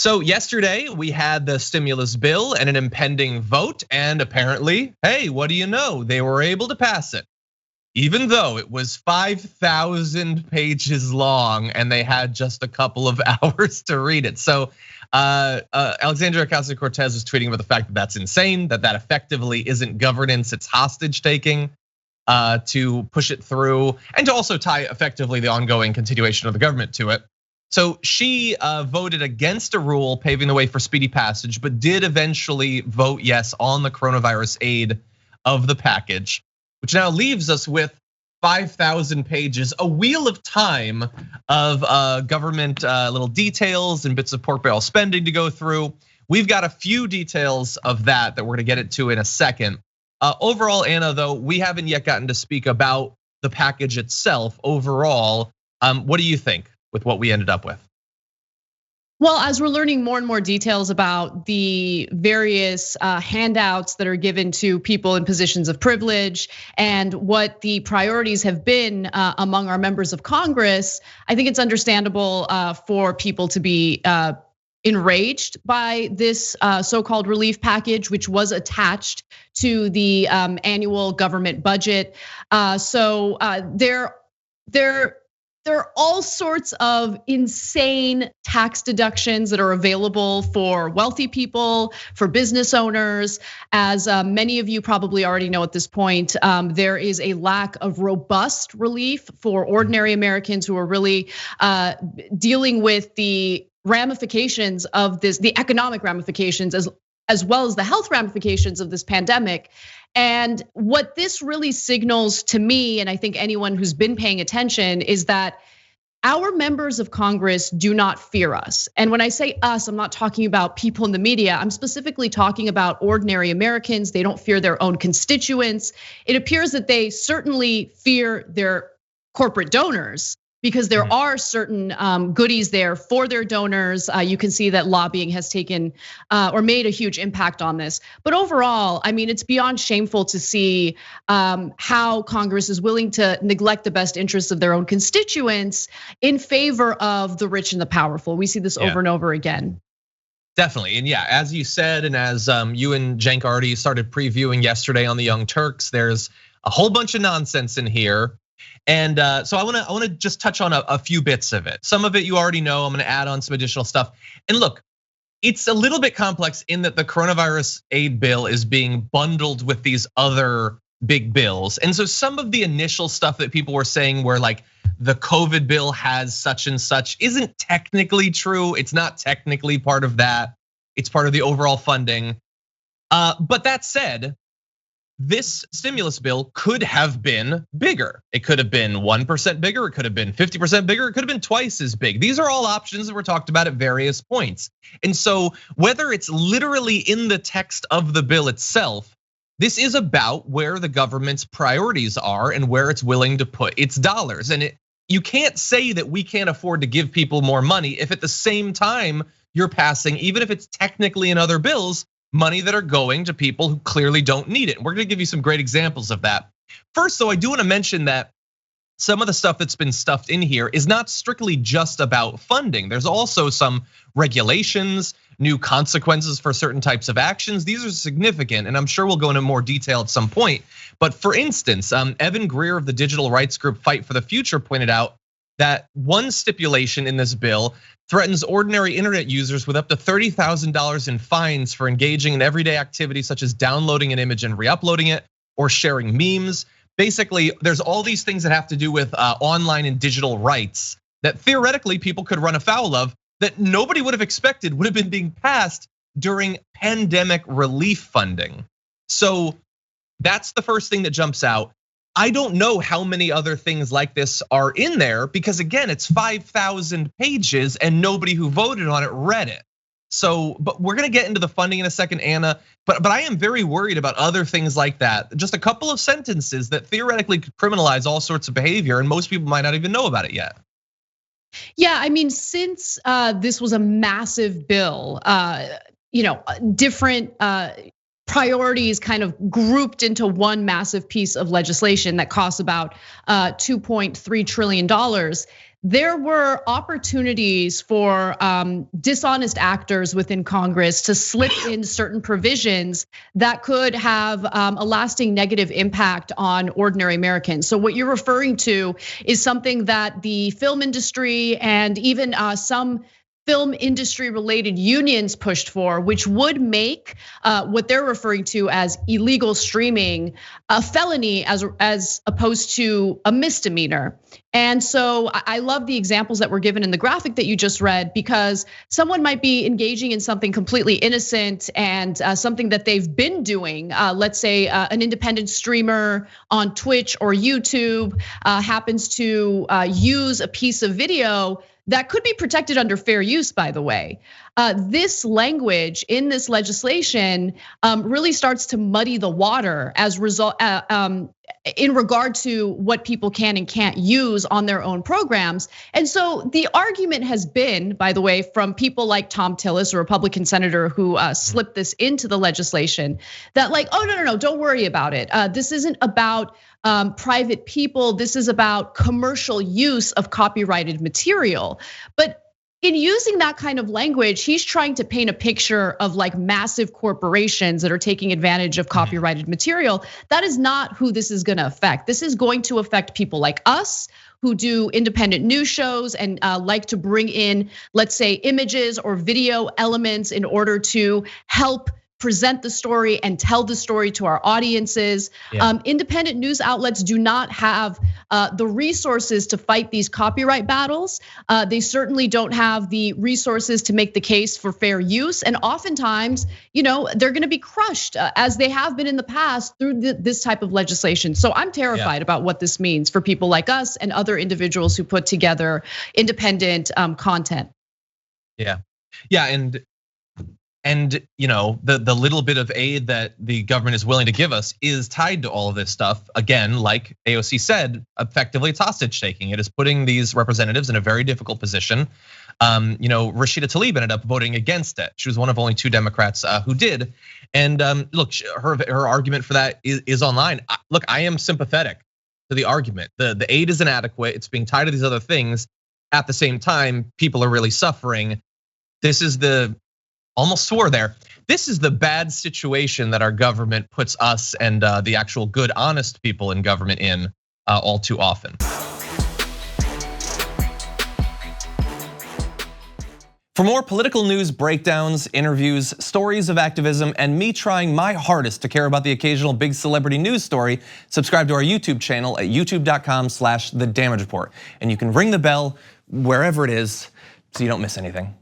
So yesterday we had the stimulus bill and an impending vote, and apparently, hey, what do you know? They were able to pass it, even though it was 5,000 pages long and they had just a couple of hours to read it. So Alexandria Ocasio-Cortez was tweeting about the fact that that's insane, that effectively isn't governance, it's hostage taking to push it through, and to also tie effectively the ongoing continuation of the government to it. So she voted against a rule paving the way for speedy passage, but did eventually vote yes on the coronavirus aid of the package, which now leaves us with 5,000 pages, a wheel of time of government little details and bits of pork barrel spending to go through. We've got a few details of that we're gonna get into in a second. Overall, Anna, though, we haven't yet gotten to speak about the package itself. Overall, what do you think with what we ended up with? Well, as we're learning more and more details about the various handouts that are given to people in positions of privilege and what the priorities have been among our members of Congress, I think it's understandable for people to be enraged by this so-called relief package, which was attached to the annual government budget. So there are all sorts of insane tax deductions that are available for wealthy people, for business owners. As many of you probably already know at this point, there is a lack of robust relief for ordinary Americans who are really dealing with the ramifications of this, the economic ramifications as well as the health ramifications of this pandemic. And what this really signals to me, and I think anyone who's been paying attention, is that our members of Congress do not fear us. And when I say us, I'm not talking about people in the media. I'm specifically talking about ordinary Americans. They don't fear their own constituents. It appears that they certainly fear their corporate donors, because there are certain goodies there for their donors. You can see that lobbying has taken or made a huge impact on this. But overall, I mean, it's beyond shameful to see how Congress is willing to neglect the best interests of their own constituents in favor of the rich and the powerful. We see this over and over again. Definitely, and yeah, as you said, and as you and Cenk already started previewing yesterday on the Young Turks, there's a whole bunch of nonsense in here. And so I wanna just touch on a few bits of it. Some of it you already know, I'm gonna add on some additional stuff. And look, it's a little bit complex in that the coronavirus aid bill is being bundled with these other big bills. And so some of the initial stuff that people were saying where like the COVID bill has such and such isn't technically true. It's not technically part of that. It's part of the overall funding. But that said, this stimulus bill could have been bigger. It could have been 1% bigger. It could have been 50% bigger. It could have been twice as big. These are all options that were talked about at various points. And so whether it's literally in the text of the bill itself, this is about where the government's priorities are and where it's willing to put its dollars. And you can't say that we can't afford to give people more money if at the same time you're passing, even if it's technically in other bills, money that are going to people who clearly don't need it. We're gonna give you some great examples of that. First, though, I do wanna mention that some of the stuff that's been stuffed in here is not strictly just about funding. There's also some regulations, new consequences for certain types of actions. These are significant, and I'm sure we'll go into more detail at some point. But for instance, Evan Greer of the digital rights group Fight for the Future pointed out that one stipulation in this bill threatens ordinary internet users with up to $30,000 in fines for engaging in everyday activities such as downloading an image and re-uploading it or sharing memes. Basically, there's all these things that have to do with online and digital rights that theoretically people could run afoul of that nobody would have expected would have been being passed during pandemic relief funding. So that's the first thing that jumps out. I don't know how many other things like this are in there because again, it's 5,000 pages and nobody who voted on it read it. So, but we're gonna get into the funding in a second, Anna, but I am very worried about other things like that. Just a couple of sentences that theoretically could criminalize all sorts of behavior and most people might not even know about it yet. Yeah, I mean, since this was a massive bill, different priorities kind of grouped into one massive piece of legislation that costs about $2.3 trillion. there were opportunities for dishonest actors within Congress to slip in certain provisions that could have a lasting negative impact on ordinary Americans. So what you're referring to is something that the film industry and even some film industry related unions pushed for, which would make what they're referring to as illegal streaming a felony as opposed to a misdemeanor. And so I love the examples that were given in the graphic that you just read, because someone might be engaging in something completely innocent and something that they've been doing. Let's say an independent streamer on Twitch or YouTube happens to use a piece of video that could be protected under fair use, by the way. This language in this legislation really starts to muddy the water as in regard to what people can and can't use on their own programs. And so the argument has been, by the way, from people like Tom Tillis, a Republican senator who slipped this into the legislation, that like, oh, no, don't worry about it. This isn't about private people. This is about commercial use of copyrighted material. But in using that kind of language, he's trying to paint a picture of like massive corporations that are taking advantage of copyrighted material. That is not who this is gonna affect. This is going to affect people like us who do independent news shows and like to bring in, let's say, images or video elements in order to help present the story and tell the story to our audiences. Yeah. Independent news outlets do not have the resources to fight these copyright battles. They certainly don't have the resources to make the case for fair use. And oftentimes, they're gonna be crushed as they have been in the past through this type of legislation. So I'm terrified about what this means for people like us and other individuals who put together independent content. Yeah, and the little bit of aid that the government is willing to give us is tied to all of this stuff. Again, like AOC said, effectively it's hostage taking. It is putting these representatives in a very difficult position. Rashida Tlaib ended up voting against it. She was one of only 2 Democrats who did. And look, her argument for that is online. Look, I am sympathetic to the argument. The aid is inadequate. It's being tied to these other things. At the same time, people are really suffering. This is almost swore there. This is the bad situation that our government puts us and the actual good, honest people in government in all too often. For more political news breakdowns, interviews, stories of activism, and me trying my hardest to care about the occasional big celebrity news story, subscribe to our YouTube channel at youtube.com/The Damage Report. And you can ring the bell wherever it is so you don't miss anything.